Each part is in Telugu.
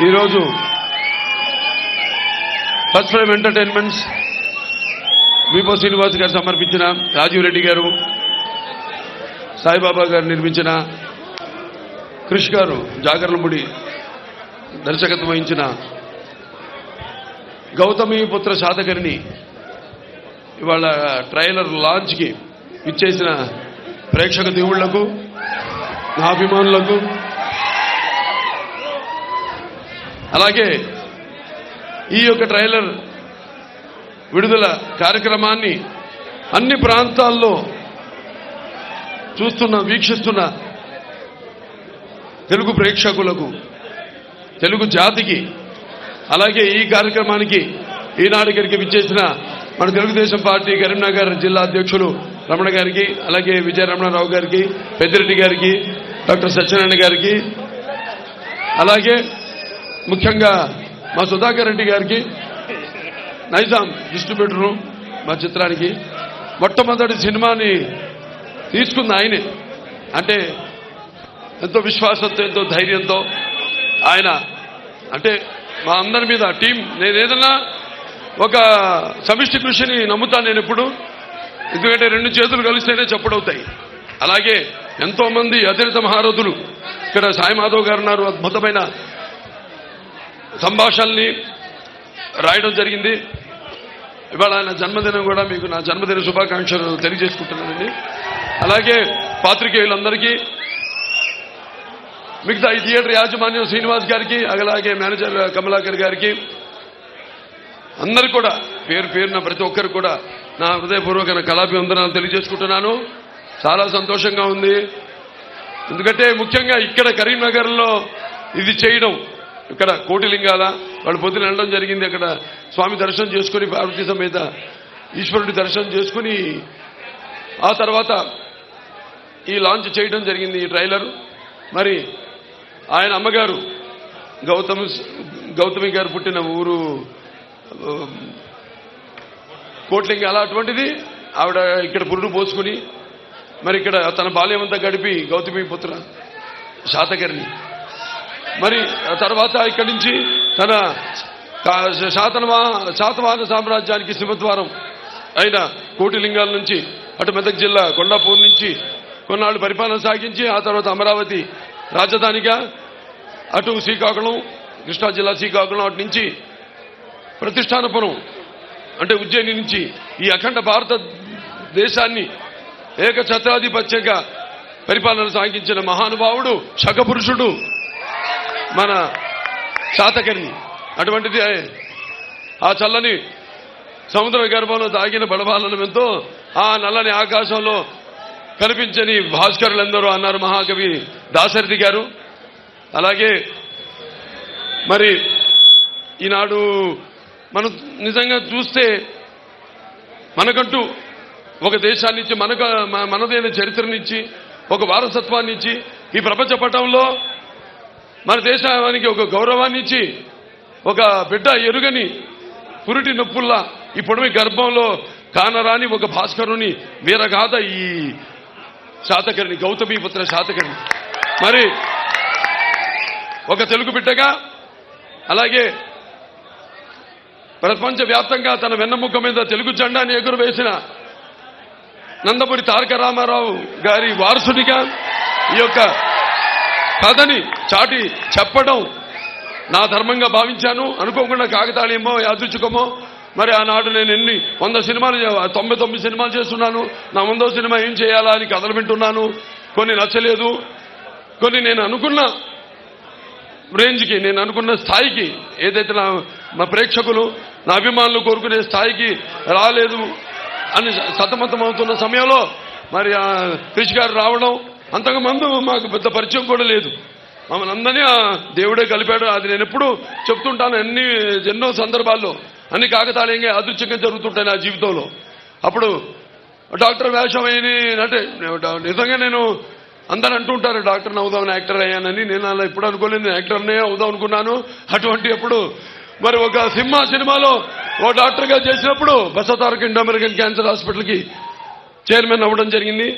ఈరోజు ఫస్ట్ ఫ్రేమ్ ఎంటర్టైన్మెంట్స్ విపో శ్రీనివాస్ గారు సమర్పించిన, రాజీవ్ రెడ్డి గారు, సాయిబాబా గారు నిర్మించిన, కృష్ గారు జాగర్లముడి దర్శకత్వం వహించిన గౌతమి పుత్ర శాతకర్ణి ఇవాళ ట్రైలర్ లాంచ్కి ఇచ్చేసిన ప్రేక్షక దేవుళ్లకు, నా అభిమానులకు, అలాగే ఈ యొక్క ట్రైలర్ విడుదల కార్యక్రమాన్ని అన్ని ప్రాంతాల్లో వీక్షిస్తున్న తెలుగు ప్రేక్షకులకు, తెలుగు జాతికి, అలాగే ఈ కార్యక్రమానికి ఈనాడు ఇక్కడికి విచ్చేసిన మన తెలుగుదేశం పార్టీ కరీంనగర్ జిల్లా అధ్యక్షులు రమణ గారికి, అలాగే విజయ రమణారావు గారికి, పెద్దిరెడ్డి గారికి, డాక్టర్ సత్యనారాయణ గారికి, అలాగే ముఖ్యంగా మా సుధాకర్ రెడ్డి గారికి, నైజాం డిస్ట్రిబ్యూటరు మా చిత్రానికి మొట్టమొదటి సినిమాని తీసుకుంది ఆయనే. అంటే ఎంతో విశ్వాసంతో, ఎంతో ధైర్యంతో ఆయన, అంటే మా అందరి మీద టీం, నేను ఏదన్నా ఒక సమిష్టి కృషిని నమ్ముతాను నేను ఎప్పుడు. ఎందుకంటే రెండు చేతులు కలిస్తేనే చప్పుడవుతాయి. అలాగే ఎంతో మంది అతిరిత మహారథులు ఇక్కడ సాయి మాధవ్ గారు ఉన్నారు. అద్భుతమైన సంభాషణల్ని రాయడం జరిగింది. ఇవాళ ఆయన జన్మదినం కూడా మీకు నా జన్మదిన శుభాకాంక్షలు తెలియజేసుకుంటున్నానండి. అలాగే పాత్రికేయులందరికీ, మిగతా ఈ థియేటర్ యాజమాన్యం శ్రీనివాస్ గారికి, అలాగే మేనేజర్ కమలాకర్ గారికి, అందరు కూడా పేరు పేరున ప్రతి ఒక్కరు కూడా నా హృదయపూర్వక కళాభివందనాలు తెలియజేసుకుంటున్నాను. చాలా సంతోషంగా ఉంది. ఎందుకంటే ముఖ్యంగా ఇక్కడ కరీంనగర్లో ఇది చేయడం, ఇక్కడ కోటిలింగాల వాళ్ళు పొద్దున వెళ్ళడం జరిగింది. అక్కడ స్వామి దర్శనం చేసుకుని, పార్వతీ సమేత ఈశ్వరుడి దర్శనం చేసుకుని ఆ తర్వాత ఈ లాంచ్ చేయడం జరిగింది ఈ ట్రైలర్. మరి ఆయన అమ్మగారు గౌతమి గారు పుట్టిన ఊరు కోట్లింగాల, అటువంటిది ఆవిడ ఇక్కడ పురుడు పోసుకుని మరి ఇక్కడ తన బాల్యమంతా గడిపి గౌతమి పుత్ర శాతకర్ణి, మరి తర్వాత ఇక్కడి నుంచి తన శాతవాహన సామ్రాజ్యానికి సింహద్వారం అయిన కోటిలింగాల నుంచి అటు మెదక్ జిల్లా కొండాపూర్ నుంచి కొన్నాళ్ళు పరిపాలన సాగించి ఆ తర్వాత అమరావతి రాజధానిగా, అటు శ్రీకాకుళం, కృష్ణా జిల్లా శ్రీకాకుళం, అటు నుంచి ప్రతిష్టానపురం అంటే ఉజ్జయిని నుంచి ఈ అఖండ భారతదేశాన్ని ఏకఛత్రాధిపత్యంగా పరిపాలన సాగించిన మహానుభావుడు, శకపురుషుడు మన శాతకర్ణి. అటువంటిది ఆ చల్లని సముద్ర గర్భంలో దాగిన బడబాలనమెంతో ఆ నల్లని ఆకాశంలో కనిపించని భాస్కరులందరూ అన్నారు మహాకవి దాశరథి గారు. అలాగే మరి ఈనాడు మనం నిజంగా చూస్తే మనకంటూ ఒక దేశాన్ని ఇచ్చి, మనదైన చరిత్రనిచ్చి, ఒక వారసత్వాన్ని ఇచ్చి, ఈ ప్రపంచ పటంలో మన దేశానికి ఒక గౌరవాన్ని ఇచ్చి, ఒక బిడ్డ ఎరుగని పురిటి నొప్పుల్లా ఈ పొడవి గర్భంలో కానరాని ఒక భాస్కరుని వీరగాథ ఈ శాతకర్ణి, గౌతమి పుత్ర శాతకర్ణి. మరి ఒక తెలుగు బిడ్డగా, అలాగే ప్రపంచవ్యాప్తంగా తన వెన్నముక్క మీద తెలుగు జెండాని ఎగురవేసిన నందమూరి తారక రామారావు గారి వారసునిగా ఈ యొక్క కథని చాటి చెప్పడం నా ధర్మంగా భావించాను. అనుకోకుండా కాకతాళీయమో యాదృచ్ఛికమో మరి ఆనాడు నేను 99 సినిమాలు చేస్తున్నాను. నా 100వ సినిమా ఏం చేయాలా అని కథలు వింటున్నాను. కొన్ని నచ్చలేదు, కొన్ని నేను అనుకున్న రేంజ్కి, నేను అనుకున్న స్థాయికి, ఏదైతే మా ప్రేక్షకులు, నా అభిమానులు కోరుకునే స్థాయికి రాలేదు అని సతమతం అవుతున్న సమయంలో మరి కృష్ గారు రావడం, అంతకుముందు మాకు పెద్ద పరిచయం కూడా లేదు. మమ్మల్ని అందరినీ దేవుడే కలిపాడు. అది నేను ఎప్పుడు చెప్తుంటాను, ఎన్నో సందర్భాల్లో. అన్ని కాకతాళీయంగా యాదృచ్ఛికంగా జరుగుతుంటాయి నా జీవితంలో. అప్పుడు డాక్టర్ వేషం అంటే నిజంగా నేను అందరూ అంటుంటారు డాక్టర్ని అవుదామని, యాక్టర్ అయ్యానని. నేను అలా ఎప్పుడు అనుకోలేదు, యాక్టర్నే అవుదాం అనుకున్నాను. అటువంటి అప్పుడు మరి ఒక సినిమాలో ఓ డాక్టర్గా చేసినప్పుడు బసతారక ఇండో అమెరికన్ క్యాన్సర్ హాస్పిటల్కి చైర్మన్ అవ్వడం జరిగింది.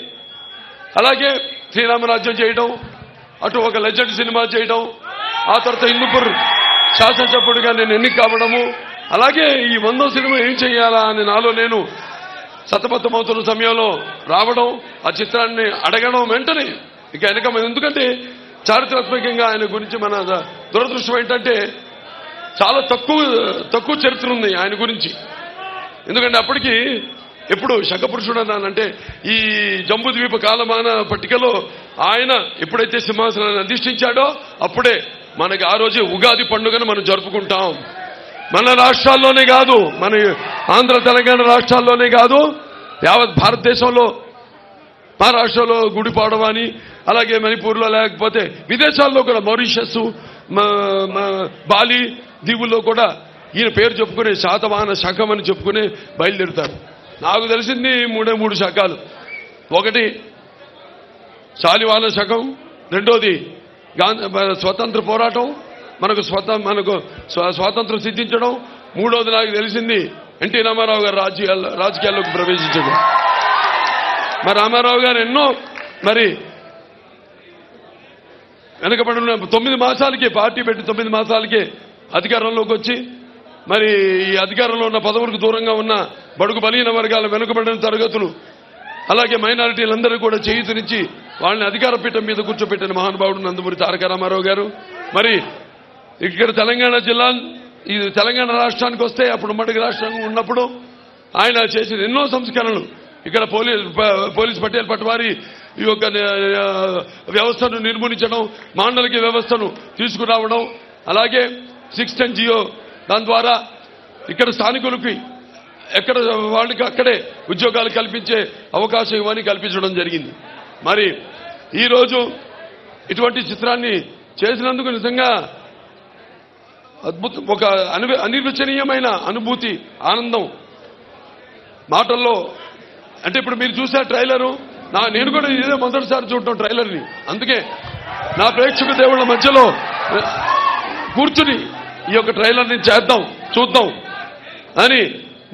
అలాగే శ్రీరామరాజ్యం చేయడం, అటు ఒక లెజెండ్ సినిమా చేయడం, ఆ తర్వాత హిందూపూర్ శాసనసభ్యుడిగా నేను ఎన్నిక కావడము, అలాగే ఈ 100వ సినిమా ఏం చేయాలా అని నాలో నేను సతమతమవుతున్న సమయంలో రావడం, ఆ చిత్రాన్ని అడగడం, వెంటనే ఇక వెనక ఎందుకంటే చారిత్రాత్మకంగా ఆయన గురించి మన దురదృష్టం ఏంటంటే చాలా తక్కువ చరిత్ర ఉంది ఆయన గురించి. ఎందుకంటే అప్పటికి ఎప్పుడు శంఖపురుషుడు అన్నానంటే ఈ జంబూద్వీప కాలమాన పట్టికలో ఆయన ఎప్పుడైతే సింహాసనాన్ని అధిష్ఠించాడో అప్పుడే మనకి ఆ రోజే ఉగాది పండుగను మనం జరుపుకుంటాం. మన రాష్ట్రాల్లోనే కాదు, మన ఆంధ్ర తెలంగాణ రాష్ట్రాల్లోనే కాదు, యావత్ భారతదేశంలో మహారాష్ట్రలో గుడిపాడవ అని, అలాగే మణిపూర్లో, లేకపోతే విదేశాల్లో కూడా మారిషస్, బాలి దీవుల్లో కూడా ఈయన పేరు చెప్పుకునే శాతవాహన శకం అని చెప్పుకుని బయలుదేరుతారు. నాకు తెలిసింది మూడు శకాలు. ఒకటి శాలివాహన శకం, రెండోది స్వతంత్ర పోరాటం, మనకు స్వాతంత్రం సిద్ధించడం, మూడోది నాకు తెలిసింది ఎన్టీ రామారావు గారు రాజకీయాల్లోకి ప్రవేశించడం. మరి రామారావు గారు ఎన్నో మరి వెనకబడిన 9 మాసాలకే పార్టీ పెట్టి 9 మాసాలకే అధికారంలోకి వచ్చి మరి ఈ అధికారంలో ఉన్న పదవులకు దూరంగా ఉన్న బడుగు బలహీన వర్గాల వెనుకబడిన తరగతులు అలాగే మైనారిటీలందరూ కూడా చేయూతనిచ్చి వాళ్ళని అధికార పీఠం మీద కూర్చోబెట్టిన మహానుభావుడు నందమూరి తారక రామారావు గారు. మరి ఇక్కడ తెలంగాణ జిల్లా ఈ తెలంగాణ రాష్ట్రానికి వస్తే అప్పుడు ఉమ్మడి రాష్ట్రంగా ఉన్నప్పుడు ఆయన చేసిన ఎన్నో సంస్కరణలు, ఇక్కడ పోలీస్ పటేల్ పట్వారీ ఈ యొక్క వ్యవస్థను నిర్మూలించడం, మాండలిక వ్యవస్థను తీసుకురావడం, అలాగే 610 జియో దాని ద్వారా ఇక్కడ స్థానికులకి ఎక్కడ వాళ్ళకి అక్కడే ఉద్యోగాలు కల్పించే అవకాశం ఇవన్నీ కల్పించడం జరిగింది. మరి ఈరోజు ఇటువంటి చిత్రాన్ని చేసినందుకు నిజంగా అద్భుతం, ఒక అనిర్వచనీయమైన అనుభూతి, ఆనందం మాటల్లో. అంటే ఇప్పుడు మీరు చూసే ట్రైలరు, నేను కూడా ఇదే మొదటిసారి చూడటం ట్రైలర్ని. అందుకే నా ప్రేక్షక దేవుళ్ళ మధ్యలో కూర్చుని ఈ యొక్క ట్రైలర్ని చూద్దాం అని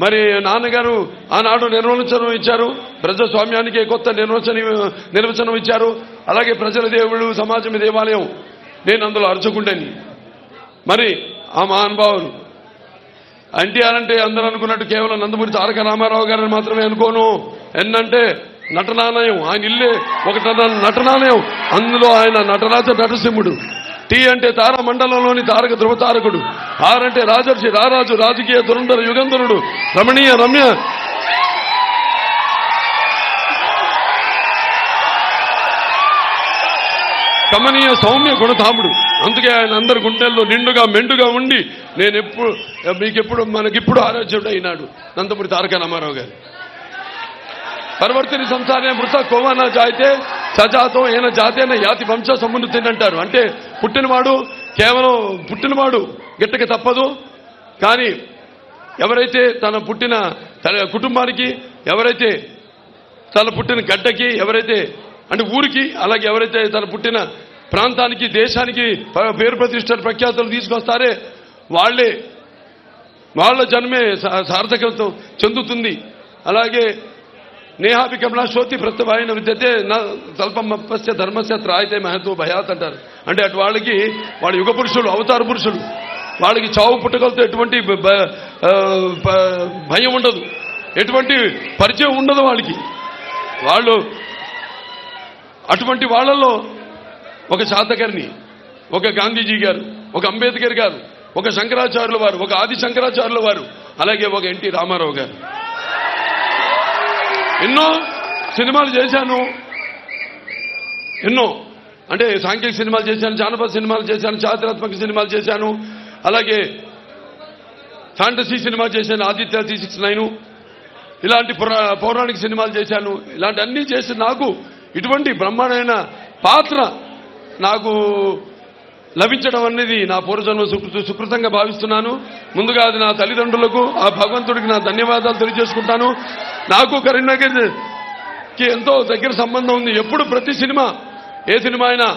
మరి నాన్నగారు ఆనాడు నిర్వచనం ఇచ్చారు. ప్రజాస్వామ్యానికి కొత్త నిర్వచనం ఇచ్చారు. అలాగే ప్రజల దేవుడు, సమాజం దేవాలయం, నేను అందులో అర్చకుండని. మరి ఆ మహానుభావులు ఎన్టీఆర్ అంటే అందరూ అనుకున్నట్టు కేవలం నందమూరి తారక రామారావు గారిని మాత్రమే అనుకోను. ఎన్నంటే నటనాలయం, ఆయన ఇల్లే ఒక నటనాలయం. అందులో ఆయన నటరాజ నరసింహుడు. టీ అంటే తార మండలంలోని తారక ధ్రువతారకుడు. ఆర్ అంటే రాజర్షి, రారాజు, రాజకీయ దురంధర యుగంధరుడు, రమణీయ రమ్య కమనీయ సౌమ్య గుణధాముడు. అందుకే ఆయన అందరి గుండెల్లో నిండుగా మెండుగా ఉండి మనకిప్పుడు ఆరాధ్యుడు అయినాడు నందమూరి తారక రామారావు గారు. పరివర్తిని సంసారే మృత కోవన జాయితే సజాతో ఏన జాతేన యాతి వంశ సమున్నతి అంటారు. అంటే కేవలం పుట్టినవాడు గిట్టక తప్పదు. కానీ ఎవరైతే తన పుట్టిన కుటుంబానికి, ఎవరైతే తన పుట్టిన గడ్డకి, ఎవరైతే అంటే ఊరికి, అలాగే ఎవరైతే తన పుట్టిన ప్రాంతానికి, దేశానికి పేరు ప్రతిష్టలు ప్రఖ్యాతులు తీసుకొస్తారే వాళ్ళ జన్మే సార్థకత చెందుతుంది. అలాగే నేహాపి కమలా శోతి ప్రత్యవాయన విద్యతే స్వల్పమస్య ధర్మస్య త్రాయితే మహతో భయాత్ అంటారు. అంటే అటు వాళ్ళకి వాళ్ళ యుగ పురుషులు, అవతార పురుషులు, వాళ్ళకి చావు పుట్టగలతో ఎటువంటి భయం ఉండదు, ఎటువంటి పరిచయం ఉండదు వాళ్ళకి. వాళ్ళు అటువంటి వాళ్ళల్లో ఒక శాతకర్ణి, ఒక గాంధీజీ గారు, ఒక అంబేద్కర్ గారు, ఒక శంకరాచార్యుల వారు, ఒక ఆది శంకరాచార్యుల వారు, అలాగే ఒక ఎన్టీ రామారావు గారు. ఎన్నో సినిమాలు చేశాను, ఎన్నో అంటే సాంఘిక సినిమాలు చేశాను, జానపద సినిమాలు చేశాను, చారిత్రాత్మక సినిమాలు చేశాను, అలాగే ఫ్యాంటసీ సినిమా చేశాను, ఆదిత్య 369, ఇలాంటి పౌరాణిక సినిమాలు చేశాను. ఇలాంటి అన్నీ చేసి నాకు ఇటువంటి బ్రహ్మాండమైన పాత్ర నాకు లభించడం అనేది నా పూర్వజన్మ సుకృతంగా భావిస్తున్నాను. ముందుగా అది నా తల్లిదండ్రులకు, ఆ భగవంతుడికి నా ధన్యవాదాలు తెలియజేసుకుంటాను. నాకు కరీంనగర్కి ఎంతో దగ్గర సంబంధం ఉంది. ఎప్పుడు ప్రతి సినిమా, ఏ సినిమా అయినా,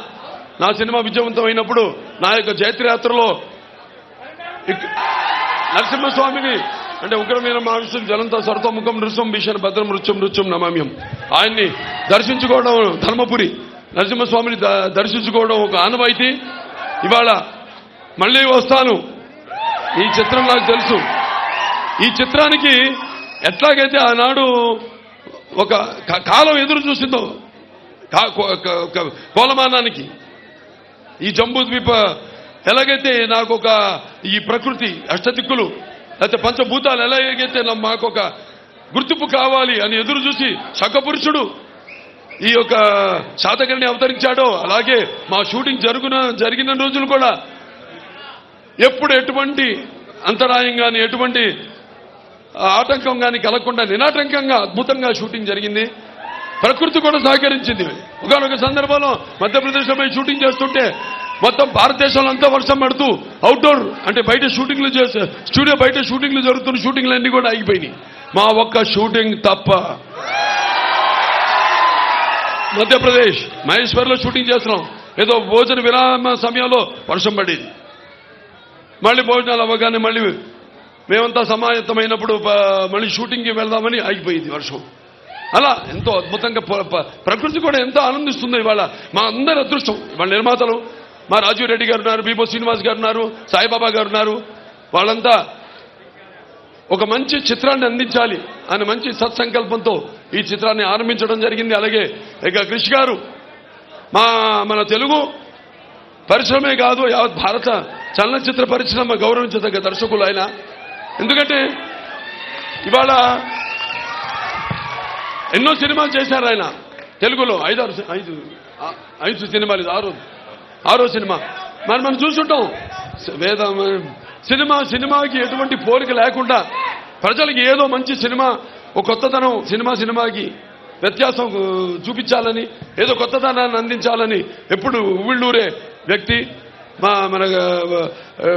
నా సినిమా విజయవంతం అయినప్పుడు నా యొక్క జైత్రయాత్రలో నరసింహస్వామిని, అంటే ఉగ్రమైన మాంసం జలంతో సర్వముఖం నృత్యం భీషణ భద్రం నృత్యం నమామ్యం, ఆయన్ని దర్శించుకోవడం, ధర్మపురి నరసింహస్వామిని దర్శించుకోవడం ఒక ఆనవాయితీ. ఇవాళ మళ్ళీ వస్తాను, ఈ చిత్రం నాకు తెలుసు. ఈ చిత్రానికి ఎట్లాగైతే ఆనాడు ఒక కాలం ఎదురు చూసిందో కోలమానానికి, ఈ జంబూ ద్వీప ఎలాగైతే నాకు ఒక ఈ ప్రకృతి అష్టదిక్కులు లేకపోతే పంచభూతాలు ఎలాగైతే మాకు ఒక గుర్తింపు కావాలి అని ఎదురు చూసి శకపురుషుడు ఈ యొక్క శాతకర్ణి అవతరించాడో, అలాగే మా షూటింగ్ జరిగిన రోజులు కూడా ఎప్పుడు ఎటువంటి అంతరాయం కానీ ఎటువంటి ఆటంకం కానీ కలగకుండా నిరాటంకంగా అద్భుతంగా షూటింగ్ జరిగింది. ప్రకృతి కూడా సహకరించింది. ఒకనొక సందర్భంలో మధ్యప్రదేశ్లో పోయి షూటింగ్ చేస్తుంటే మొత్తం భారతదేశంలో అంతా వర్షం పడుతూ అవుట్డోర్ అంటే బయట షూటింగ్లు చేసే స్టూడియో బయట షూటింగ్లు జరుగుతున్న షూటింగ్లు అన్ని కూడా ఆగిపోయినాయి. మా ఒక్క షూటింగ్ తప్ప. మధ్యప్రదేశ్ మహేశ్వర్లో షూటింగ్ చేస్తున్నాం. ఏదో భోజన విరామ సమయంలో వర్షం పడేది. మళ్ళీ భోజనాలు అవ్వగానే మళ్ళీ మేమంతా సమాయత్తమైనప్పుడు మళ్ళీ షూటింగ్కి వెళ్దామని ఆగిపోయింది వర్షం. అలా ఎంతో అద్భుతంగా ప్రకృతి కూడా ఎంతో ఆనందిస్తుంది. ఇవాళ మా అందరి అదృష్టం. ఇవాళ నిర్మాతలు మా రాజీవ్ రెడ్డి గారు ఉన్నారు, బీబో శ్రీనివాస్ గారు ఉన్నారు, సాయిబాబా గారు ఉన్నారు. వాళ్ళంతా ఒక మంచి చిత్రాన్ని అందించాలి అని మంచి సత్సంకల్పంతో ఈ చిత్రాన్ని ఆరంభించడం జరిగింది. అలాగే ఇక కృషి గారు మన తెలుగు పరిశ్రమే కాదు యావత్ భారత చలనచిత్ర పరిశ్రమ గౌరవించదగ్గ దర్శకులు ఆయన. ఎందుకంటే ఇవాళ ఎన్నో సినిమాలు చేశారు ఆయన తెలుగులో. ఐదు సినిమాలు, ఆరో సినిమా మరి మనం చూసుంటాం. సినిమాకి ఎటువంటి పోలిక లేకుండా ప్రజలకి ఏదో మంచి సినిమా, ఒక కొత్తదనం సినిమాకి వ్యత్యాసం చూపించాలని, ఏదో కొత్తదనాన్ని అందించాలని ఎప్పుడు ఉవ్విళ్ళూరే వ్యక్తి మన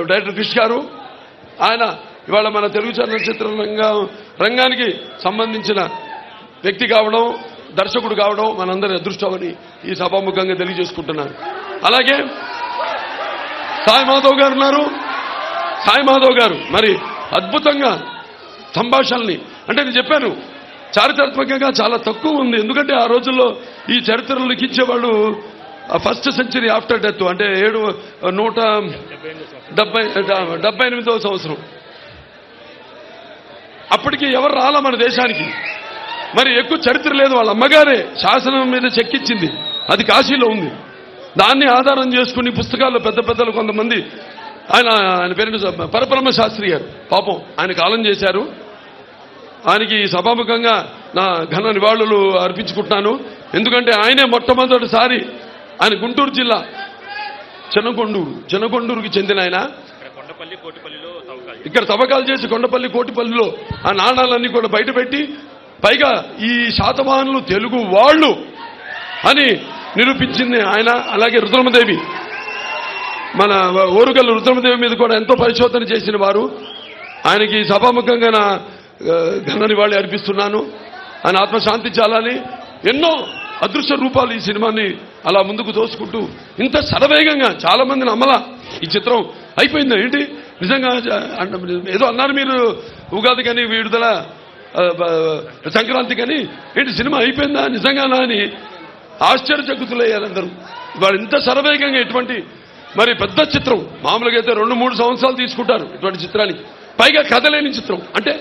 డైరెక్టర్ కృషి గారు. ఆయన ఇవాళ మన తెలుగు చలనచిత్ర రంగానికి సంబంధించిన వ్యక్తి కావడం, దర్శకుడు కావడం మనందరి అదృష్టమని ఈ సభాముఖంగా తెలియజేసుకుంటున్నాను. అలాగే సాయి మాధవ్ గారు ఉన్నారు. సాయి మాధవ్ గారు మరి అద్భుతంగా సంభాషణల్ని, అంటే నేను చెప్పాను చారిత్రాత్మకంగా చాలా తక్కువ ఉంది. ఎందుకంటే ఆ రోజుల్లో ఈ చరిత్రలు లిఖించేవాళ్ళు ఫస్ట్ సెంచరీ ఆఫ్టర్ డెత్, అంటే 178వ సంవత్సరం. అప్పటికి ఎవరు రాలా మన దేశానికి. మరి ఎక్కువ చరిత్ర లేదు. వాళ్ళ అమ్మగారే శాసనం మీద చెక్కించింది, అది కాశీలో ఉంది. దాన్ని ఆధారం చేసుకుని పుస్తకాల్లో పెద్దలు కొంతమంది, ఆయన పేరు పరబ్రహ్మ శాస్త్రి గారు పాపం ఆయన కాలం చేశారు. ఆయనకి సభాముఖంగా నా ఘన నివాళులు అర్పించుకుంటున్నాను. ఎందుకంటే ఆయనే మొట్టమొదటిసారి, ఆయన గుంటూరు జిల్లా చెనకొండూరుకి చెందిన ఆయన. ఇక్కడ తవ్వకాలు చేసి కొండపల్లి కోటిపల్లిలో ఆ నాణాలన్నీ కూడా బయటపెట్టి, పైగా ఈ శాతవాహనులు తెలుగు వాళ్ళు అని నిరూపించింది ఆయన. అలాగే రుద్రమదేవి, మన ఓరుగల్లు రుద్రమదేవి మీద కూడా ఎంతో పరిశోధన చేసిన వారు. ఆయనకి సభాముఖంగా నా ఘన నివాళి అర్పిస్తున్నాను. ఆయన ఆత్మశాంతించాలని. ఎన్నో అదృశ్య రూపాలు ఈ సినిమాని అలా ముందుకు తోసుకుంటూ ఇంత శరవేగంగా చాలా మందిని అమ్మలా ఈ చిత్రం అయిపోయింది. ఏంటి నిజంగా ఏదో అన్నారు మీరు ఉగాది కానీ విడుదల సంక్రాంతి కానీ, ఏంటి సినిమా అయిపోయిందా నిజంగానా అని ఆశ్చర్యచకితులయ్యారు అందరూ. వాళ్ళు ఇంత శరవేగంగా ఎటువంటి మరి పెద్ద చిత్రం మామూలుగా అయితే 2-3 సంవత్సరాలు తీసుకుంటారు ఇటువంటి చిత్రానికి. పైగా కథ లేని చిత్రం, అంటే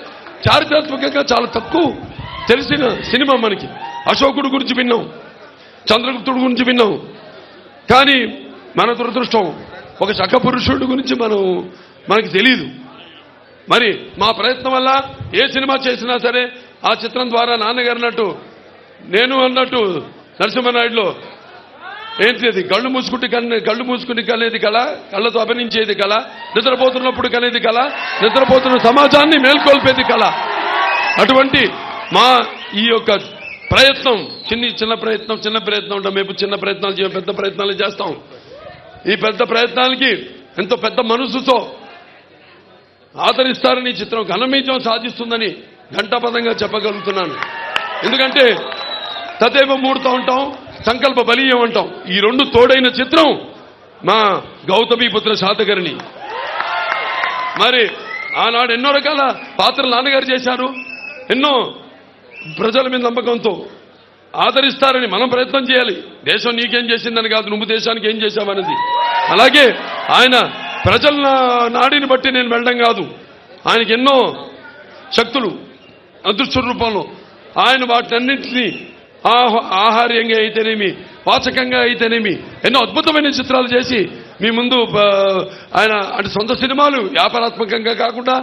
చారిత్రాత్మకంగా చాలా తక్కువ తెలిసిన సినిమా మనకి. అశోకుడు గురించి విన్నాం, చంద్రగుప్తుడు గురించి విన్నాం, కానీ మన దురదృష్టం ఒక శకపురుషుడి గురించి మనకి తెలియదు. మరి మా ప్రయత్నం వల్ల ఏ సినిమా చేసినా సరే ఆ చిత్రం ద్వారా నాన్నగారు అన్నట్టు, నేను అన్నట్టు నరసింహనాయుడులో ఏంటి కళ్ళు మూసుకుని కనేది కళ, కళ్ళతో అభినయించేది కళ, నిద్రపోతున్నప్పుడు కనేది కళ, నిద్రపోతున్న సమాజాన్ని మేల్కొల్పేది కళ. అటువంటి మా ఈ యొక్క ప్రయత్నం చిన్న ప్రయత్నం ఉంటాం. మేము చిన్న ప్రయత్నాలు చేయం, పెద్ద ప్రయత్నాలు చేస్తాం. ఈ పెద్ద ప్రయత్నాలకి ఎంతో పెద్ద మనసుతో ఆదరిస్తారని చిత్రం ఘనమీజం సాధిస్తుందని ఘంటాపదంగా చెప్పగలుగుతున్నాను. ఎందుకంటే తదేవ మూడుతూ ఉంటాం, సంకల్ప బలీయం అంటాం. ఈ రెండు తోడైన చిత్రం మా గౌతమీపుత్ర శాతకర్ణి. మరి ఆనాడు ఎన్నో రకాల పాత్రలు నాన్నగారు చేశారు. ఎన్నో ప్రజల మీద నమ్మకంతో ఆదరిస్తారని మనం ప్రయత్నం చేయాలి. దేశం నీకేం చేసిందని కాదు, నువ్వు దేశానికి ఏం చేశావనేది. అలాగే ఆయన ప్రజల నాడిని బట్టి నేను వెళ్ళడం కాదు. ఆయనకి ఎన్నో శక్తులు అదృష్ట రూపంలో ఆయన వాటినన్నింటినీ ఆహార్యంగా అయితేనేమి, వాచకంగా అయితేనేమి ఎన్నో అద్భుతమైన చిత్రాలు చేసి మీ ముందు ఆయన అంటే సొంత సినిమాలు వ్యాపారాత్మకంగా కాకుండా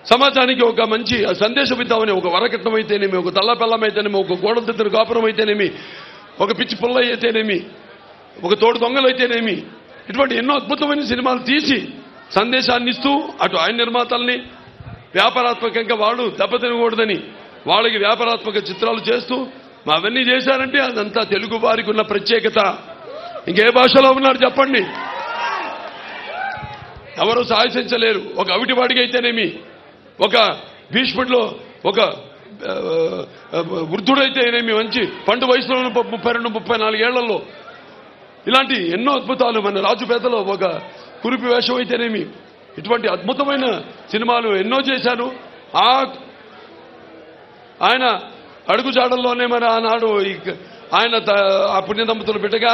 సమాజానికి ఒక మంచి సందేశం ఇద్దామని, ఒక వరకట్నం అయితేనేమి, ఒక తల్లపెల్లం అయితేనేమి, ఒక గోడదిద్దరు కాపురం అయితేనేమి, ఒక పిచ్చి పుల్ల అయితేనేమి, ఒక తోడు దొంగలు అయితేనేమి, ఇటువంటి ఎన్నో అద్భుతమైన సినిమాలు తీసి సందేశాన్ని ఇస్తూ అటు ఆయన నిర్మాతల్ని వ్యాపారాత్మకంగా వాళ్ళు దెబ్బతినకూడదని వాళ్ళకి వ్యాపారాత్మక చిత్రాలు చేస్తూ అవన్నీ చేశారంటే అదంతా తెలుగు వారికి ఉన్న ప్రత్యేకత. ఇంకే భాషలో ఉన్నారు చెప్పండి, ఎవరు సాహసించలేరు. ఒక అవిటివాడికి అయితేనేమి, ఒక భీష్ముడిలో ఒక వృద్ధుడైతేనేమి, మంచి పండు వయసులో 32-34 ఏళ్లలో ఇలాంటి ఎన్నో అద్భుతాలు. మన రాజుపేదలో ఒక కురిపి వేషం అయితేనేమి, ఇటువంటి అద్భుతమైన సినిమాలు ఎన్నో చేశాను. ఆయన అడుగుజాడల్లోనే మరి ఆనాడు ఆయన ఆ పుణ్యదంపతులు పెట్టగా,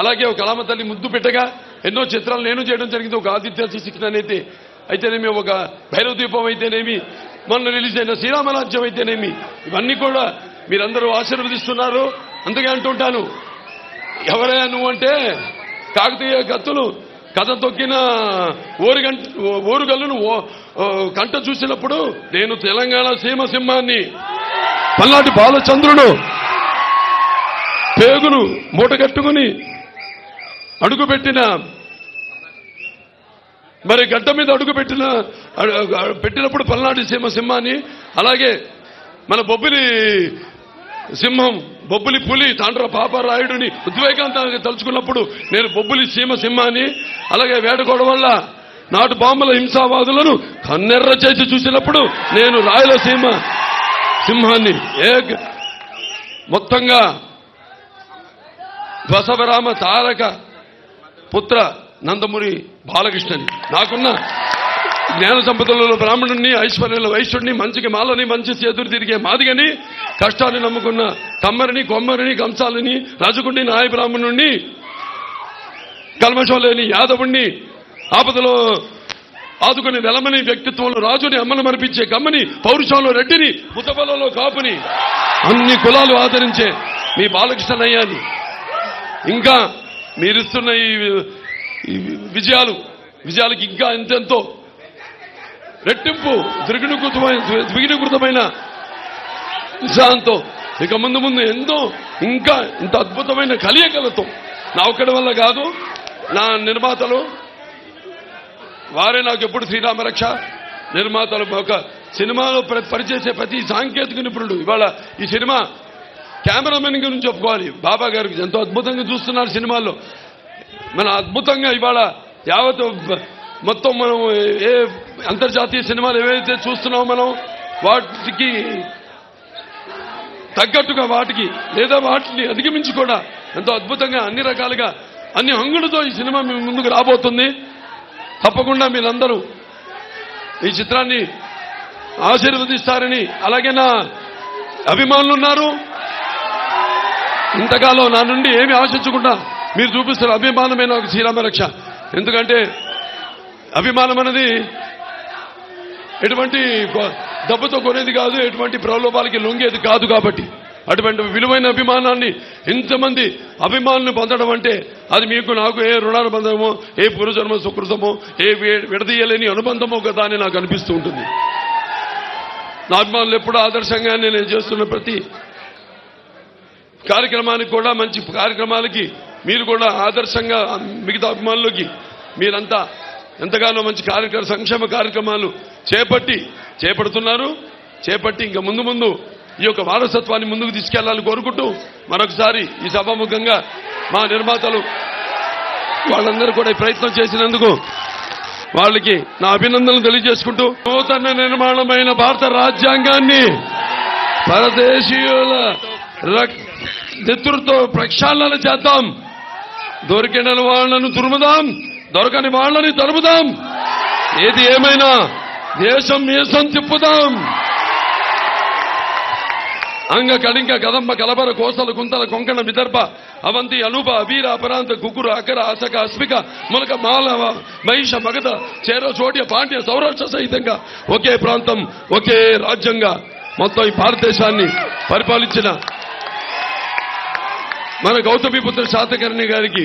అలాగే ఒక కళామ తల్లి ముద్దు పెట్టగా ఎన్నో చిత్రాలు నేను చేయడం జరిగింది. ఒక ఆదిత్య శిక్షణ అనేది అయితేనేమి, ఒక భైరవ దీపం అయితేనేమి, మొన్న రిలీజ్ అయిన శ్రీరామరాజ్యం అయితేనేమి, ఇవన్నీ కూడా మీరందరూ ఆశీర్వదిస్తున్నారు. అందుకే అంటుంటాను, ఎవరైనా నువ్వు అంటే కాకతీయ కత్తులు కథ తొక్కిన ఓరుగల్లును కంట చూసినప్పుడు నేను తెలంగాణ సీమ సింహాన్ని, పల్నాటి బాలచంద్రుడు పేగులు మూటగట్టుకుని అడుగుపెట్టిన మరి గడ్డ మీద పెట్టినప్పుడు పల్నాటి సీమ సింహాన్ని, అలాగే మన బొబ్బిలి సింహం, బొబ్బిలి పులి తాండ్ర పాపరాయుడిని ఉద్వేగాంతానికి తలుచుకున్నప్పుడు నేను బొబ్బిలి సీమ సింహాన్ని, అలాగే వేటకోడ వల్ల నాటు బాంబుల హింసావాదులను కన్నెర్ర చేసి చూసినప్పుడు నేను రాయలసీమ సింహాన్ని. మొత్తంగా బసవరామ తారక పుత్ర నందమూరి బాలకృష్ణని, నాకున్న జ్ఞాన సంపదలలో బ్రాహ్మణుణ్ణి, ఐశ్వర్యంలో వైశ్యుడిని, మంచికి మాలని, మంచి చేతులు తిరిగే మాదిగని, కష్టాన్ని నమ్ముకున్న కమ్మరిని, కొమ్మరిని, కంసాలని, రాజుకుండి, నాయ బ్రాహ్మణుణ్ణి, కల్మషం లేని యాదవుణ్ణి, ఆపదలో ఆదుకుని వెలమని, వ్యక్తిత్వంలో రాజుని, అమ్మను మరిపించే కమ్మని, పౌరుషంలో రెడ్డిని, ముతబలలో కాపుని, అన్ని కులాలు ఆదరించే మీ బాలకృష్ణయ్యాని, ఇంకా మీరిస్తున్న ఈ విజయాలకి ఇంకా ఎంతెంతో రెట్టింపు ద్విగుణీకృతమైన ఉత్సాహంతో ఇక ముందు ఎంతో ఇంకా ఇంత అద్భుతమైన కలియకలతో నా ఒక్కడి వల్ల కాదు, నా నిర్మాతలు వారే నాకు ఎప్పుడు శ్రీరామరక్ష నిర్మాతలు. ఒక సినిమాలో పనిచేసే ప్రతి సాంకేతిక నిపుణుడు ఇవాళ ఈ సినిమా కెమెరామెన్ గురించి చెప్పుకోవాలి. బాబా గారికి ఎంతో అద్భుతంగా చూస్తున్నారు సినిమాల్లో. మన అద్భుతంగా ఇవాళ యావత్ మొత్తం మనం ఏ అంతర్జాతీయ సినిమాలు ఏవైతే చూస్తున్నామో మనం వాటికి తగ్గట్టుగా వాటికి లేదా వాటిని అధిగమించి కూడా ఎంతో అద్భుతంగా అన్ని రకాలుగా అన్ని హంగులతో ఈ సినిమా మీ ముందుకు రాబోతుంది. తప్పకుండా మీరందరూ ఈ చిత్రాన్ని ఆశీర్వదిస్తారని, అలాగే నా అభిమానులు ఉన్నారు, ఇంతకాలం నా నుండి ఏమి ఆశించకుండా మీరు చూపిస్తున్న అభిమానమే నాకు శ్రీరామరక్ష. ఎందుకంటే అభిమానం అనేది ఎటువంటి డబ్బుతో కొనేది కాదు, ఎటువంటి ప్రలోభాలకి లొంగేది కాదు. కాబట్టి అటువంటి విలువైన అభిమానాన్ని ఇంతమంది అభిమానులు పొందడం అంటే అది మీకు నాకు ఏ రుణానుబంధమో, ఏ పూర్వజన్మ సుకృతమో, ఏ విడదీయలేని అనుబంధమో కదా అని నాకు అనిపిస్తూ ఉంటుంది. నా అభిమానులు ఎప్పుడూ ఆదర్శంగా నేను చేస్తున్న ప్రతి కార్యక్రమానికి కూడా, మంచి కార్యక్రమాలకి మీరు కూడా ఆదర్శంగా మిగతా అభిమానులకి మీరంతా ఎంతగానో మంచి సంక్షేమ కార్యక్రమాలు చేపడుతున్నారు. చేపట్టి ఇంకా ముందు ఈ యొక్క వారసత్వాన్ని ముందుకు తీసుకెళ్లాలని కోరుకుంటూ మరొకసారి ఈ సభాముఖంగా మా నిర్మాతలు వాళ్ళందరూ కూడా ప్రయత్నం చేసినందుకు వాళ్ళకి నా అభినందనలు తెలియజేసుకుంటూ, నూతన నిర్మాణమైన భారత రాజ్యాంగాన్ని పరదేశీయుల నెతృత్వ ప్రక్షాళన చేద్దాం. దొరికిన వాళ్ళను తురుముదాం, దొరకని వాళ్ళని తరుముదాం. ఏది ఏమైనా దేశం మీసం తిప్పుదాం. అంగ కళింగ కదంబ కలబర కోసల కుంతల కొంకణ విదర్భ అవంతి అనూప అబీర అపరాంత కుకుర అకర అసక అస్మిక మునక మాలవ మహిష మగధ చేర చోట్య పాండ్య సౌరాష్ట్ర సహితంగా ఒకే ప్రాంతం ఒకే రాజ్యంగా మొత్తం ఈ భారతదేశాన్ని పరిపాలించిన మన గౌతమిపుత్ర శాతకర్ణి గారికి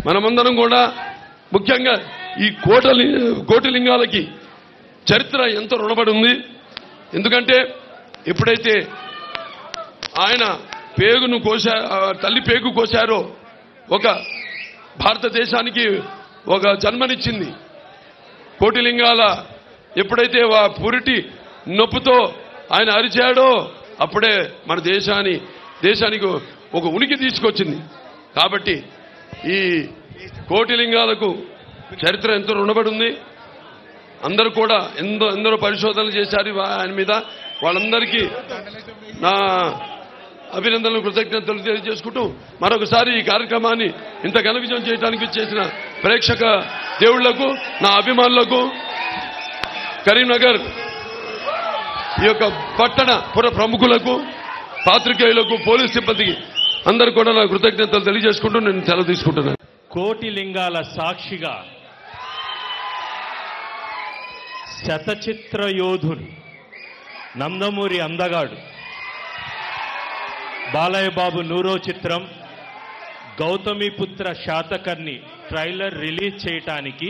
మనమందరం కూడా ముఖ్యంగా ఈ కోటిలింగాలకి చరిత్ర ఎంతో రుణపడి ఉంది. ఎందుకంటే ఎప్పుడైతే ఆయన పేగును తల్లి పేగు కోశారో ఒక భారతదేశానికి ఒక జన్మనిచ్చింది. కోటిలింగాల ఎప్పుడైతే పురిటి నొప్పుతో ఆయన అరిచాడో అప్పుడే మన దేశానికి ఒక ఉనికి తీసుకొచ్చింది. కాబట్టి ఈ కోటిలింగాలకు చరిత్ర ఎంతో రుణపడి ఉంది. అందరూ కూడా ఎందరో పరిశోధనలు చేశారు ఆయన మీద. వాళ్ళందరికీ నా అభినందనలు కృతజ్ఞతలు తెలియజేసుకుంటూ మరొకసారి ఈ కార్యక్రమాన్ని ఇంత ఘన విజయం చేయడానికి చేసిన ప్రేక్షక దేవుళ్లకు, నా అభిమానులకు, కరీంనగర్ ఈ యొక్క పట్టణ పుర ప్రముఖులకు, పాత్రికేయులకు, పోలీస్ సిబ్బందికి అందరూ కూడా నా కృతజ్ఞతలు తెలియజేసుకుంటూ నేను సెలవు తీసుకుంటున్నాను. కోటిలింగాల సాక్షిగా శతచిత్ర యోధుడు, నందమూరి అందగాడు బాలయ్య బాబు 100వ చిత్రం గౌతమిపుత్ర శాతకర్ణి ట్రైలర్ రిలీజ్ చేయటానికి